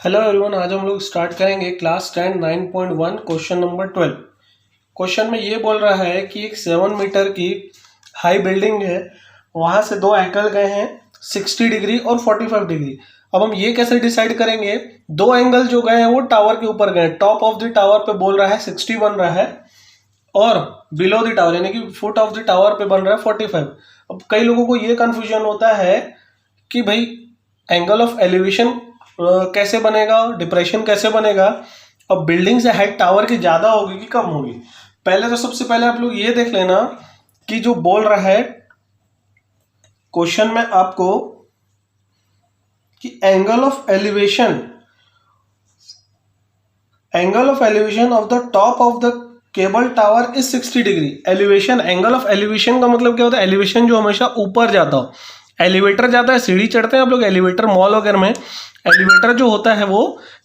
Hello everyone, आज हम लोग स्टार्ट करेंगे क्लास 10 9.1 क्वेश्चन नंबर 12। क्वेश्चन में ये बोल रहा है कि एक 7 मीटर की हाई बिल्डिंग है, वहाँ से दो एंगल गए हैं 60 डिग्री और 45 डिग्री। अब हम ये कैसे डिसाइड करेंगे? दो एंगल जो गए हैं वो टावर के ऊपर गए, टॉप ऑफ द टावर पे बोल रहा है 60 बन रहा है और बिलो द टावर यानी कि फुट ऑफ द टावर पे बन रहा है 45। अब कई लोगों को ये कन्फ्यूजन होता है कि भाई एंगल ऑफ एलिवेशन कैसे बनेगा, डिप्रेशन कैसे बनेगा, और बिल्डिंग से हाइट टावर की ज़्यादा होगी कि कम होगी। पहले तो सबसे पहले आप लोग ये देख लेना कि जो बोल रहा है क्वेश्चन में आपको कि angle of elevation of the top of the cable tower is 60 degree. Elevation, angle of elevation का मतलब क्या होता है? एलिवेशन जो हमेशा ऊपर जाता हो। एलिवेटर जाता है, सीढ़ी चढ़ते हैं आप लोग एलिवेटर, मॉल वगैरह में एलिवेटर जो होता है वो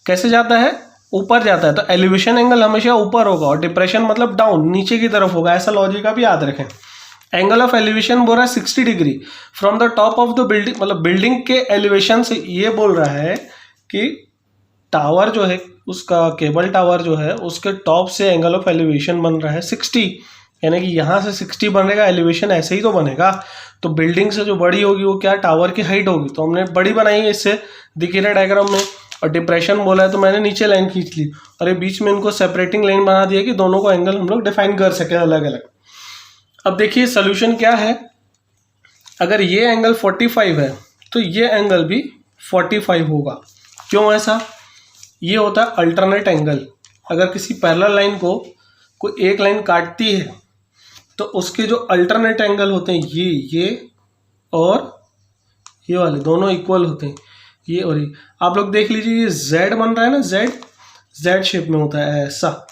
कैसे जाता है? ऊपर जाता है। तो एलिवेशन एंगल हमेशा ऊपर होगा और डिप्रेशन मतलब डाउन, नीचे की तरफ होगा। ऐसा लॉजिक आप याद रखें। एंगल ऑफ एलिवेशन बोल रहा है 60 degree from the top of the building, मतलब बिल्डिंग के एलिवेशन से ये बोल रहा है कि टावर जो है उसका, केबल टावर जो है उसके टॉप से एंगल ऑफ एलिवेशन बन रहा है 60, यानी कि यहाँ से 60 बनेगा। एलिवेशन ऐसे ही तो बनेगा। तो बिल्डिंग से जो बड़ी होगी वो क्या? टावर की हाइट होगी। तो हमने बड़ी बनाई है, इससे दिख रहा है डायग्राम में। और डिप्रेशन बोला है तो मैंने नीचे लाइन खींच ली और ये बीच में इनको सेपरेटिंग लाइन बना दिया कि दोनों को एंगल हम लोग डिफाइन कर सके अलग अलग। अब देखिए सोल्यूशन क्या है। अगर ये एंगल 45 है तो ये एंगल भी 45 होगा। क्यों ऐसा? ये होता है अल्टरनेट एंगल। अगर किसी पैरेलल लाइन को कोई एक लाइन काटती है तो उसके जो अल्टरनेट एंगल होते हैं ये और ये वाले दोनों इक्वल होते हैं। ये और ये आप लोग देख लीजिए, ये जेड बन रहा है ना, जेड शेप में होता है ऐसा,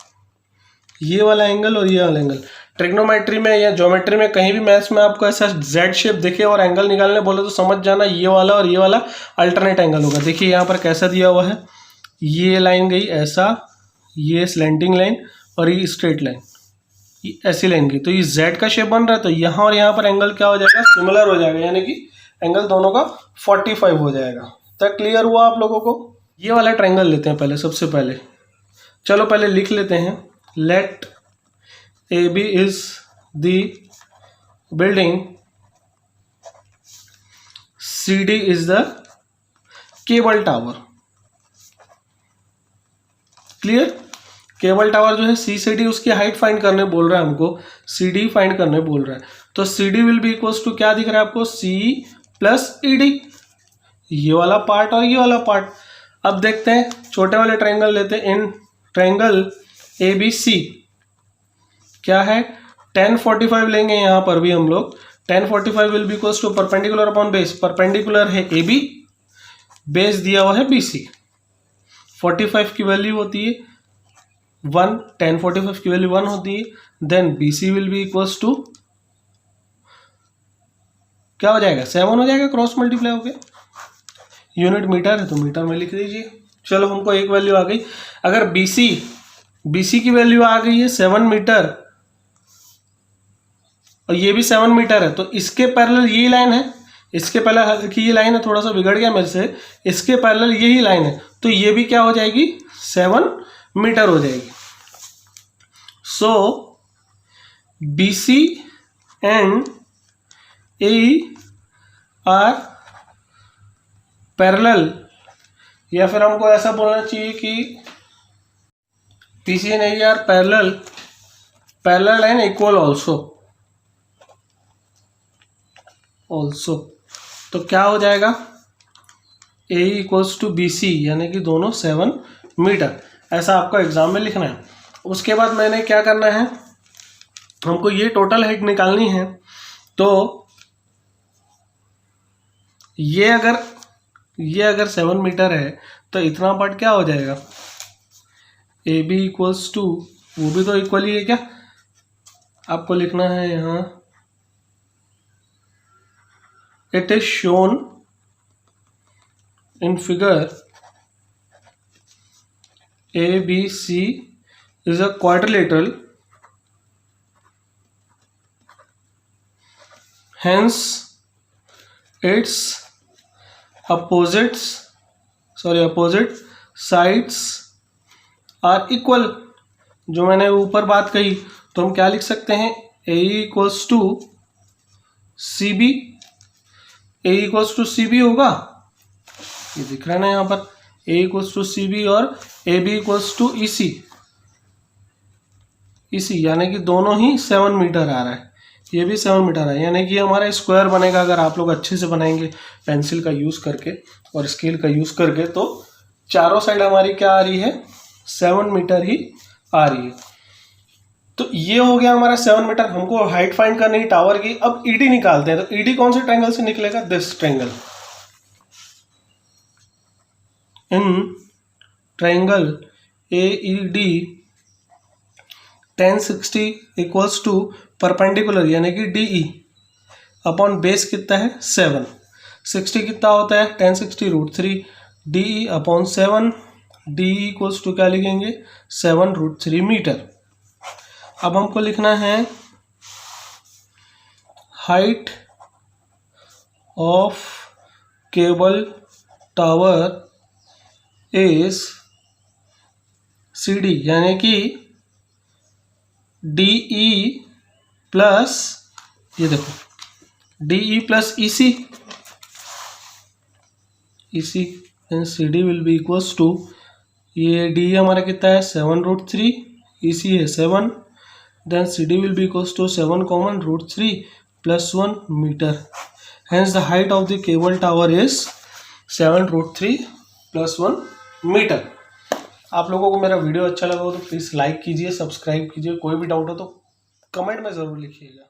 ये वाला एंगल और ये वाला एंगल। ट्रिग्नोमेट्री में या ज्योमेट्री में कहीं भी मैथ्स में आपको ऐसा जेड शेप दिखे और एंगल निकालने बोले तो समझ जाना ये वाला और ये वाला अल्टरनेट एंगल होगा। देखिए यहाँ पर कैसा दिया हुआ है, ये लाइन गई ऐसा, ये स्लैंटिंग लाइन और ये स्ट्रेट लाइन, ये ऐसी लाइन गई, तो ये जेड का शेप बन रहा है। तो यहाँ और यहाँ पर एंगल क्या हो जाएगा? सिमिलर हो जाएगा, यानी कि एंगल दोनों का 45 हो जाएगा। तो क्लियर हुआ आप लोगों को? ये वाला ट्रायंगल लेते हैं पहले, सबसे पहले चलो पहले लिख लेते हैं। Let A B is the building, C D is the cable tower. Clear? Cable tower जो है सी से डी, उसकी हाइट फाइंड करने बोल रहा है हमको, सी डी फाइंड करने बोल रहा है। तो C D will be equals to क्या दिख रहा है आपको? सी प्लस ई डी, ये वाला पार्ट और ये वाला पार्ट। अब देखते हैं, छोटे वाले ट्रायंगल लेते हैं। In triangle A B C क्या है? 1045 लेंगे यहाँ पर भी हम लोग। 1045 will be equals to perpendicular upon base. Perpendicular है ए बी, बेस दिया हुआ है बी सी। 45 की वैल्यू होती है 1, 1045 की वैल्यू 1 होती है। Then B C will be equals to क्या हो जाएगा? 7 हो जाएगा, क्रॉस मल्टीप्लाई हो गया। यूनिट मीटर है तो मीटर में लिख दीजिए। चलो हमको एक वैल्यू आ गई। अगर BC की वैल्यू आ गई है 7 मीटर और ये भी 7 मीटर है, तो इसके पैरेलल यही लाइन है। इसके पहले की ये लाइन है, थोड़ा सा बिगड़ गया मेरे से, इसके पैरेलल यही लाइन है, तो ये भी क्या हो जाएगी? 7 मीटर हो जाएगी। So BC and AE are parallel, या फिर हमको ऐसा बोलना चाहिए कि BC and AE are parallel and equal also. तो क्या हो जाएगा? AE इक्वल्स टू BC, यानी कि दोनों 7 मीटर। ऐसा आपको एग्जाम में लिखना है। उसके बाद मैंने क्या करना है, हमको ये टोटल हाइट निकालनी है। तो ये अगर 7 मीटर है तो इतना पार्ट क्या हो जाएगा? AB इक्वल्स टू, वो भी तो इक्वल ही है क्या? आपको लिखना है यहाँ, it is shown in figure ABC is a quadrilateral, hence its opposite sides are equal, जो मैंने ऊपर बात कही, तो हम क्या लिख सकते हैं, A equals to C B, A equals to C B होगा, ये दिख रहा है ना यहाँ पर, A equals to C B और A B equals to E C, यानी कि दोनों ही 7 मीटर आ रहा है, ये भी 7 मीटर है, यानी कि हमारा स्क्वायर बनेगा अगर आप लोग अच्छे से बनाएंगे पेंसिल का यूज़ करके और स्केल का यूज़ करके, तो चारों साइड हमारी क्या आ रही है, 7 मीटर ही आ रही है। तो ये हो गया हमारा 7 मीटर। हमको हाइट फाइंड करनी है टावर की। अब ईडी निकालते हैं, तो ईडी कौन से ट्रायंगल से निकलेगा, this triangle, in triangle AED tan 60 equals to perpendicular यानी कि DE अपॉन बेस कितना है 7, 60 कितना होता है tan 60 √3, DE upon 7, DE equals to क्या लिखेंगे 7 √3 मीटर। अब हमको लिखना है height of cable tower is CD यानी कि DE प्लस, ये देखो DE plus EC and CD will be equals to, ये DE हमारा कितना है 7 √3, EC है 7, then CD will be equals to 7 common √3 plus 1 metre. Hence the height of the cable tower is 7 √3 plus 1 metre. आप लोगों को मेरा वीडियो अच्छा लगा हो तो प्लीज़ लाइक कीजिए, सब्सक्राइब कीजिए, कोई भी डाउट हो तो कमेंट में ज़रूर लिखिएगा।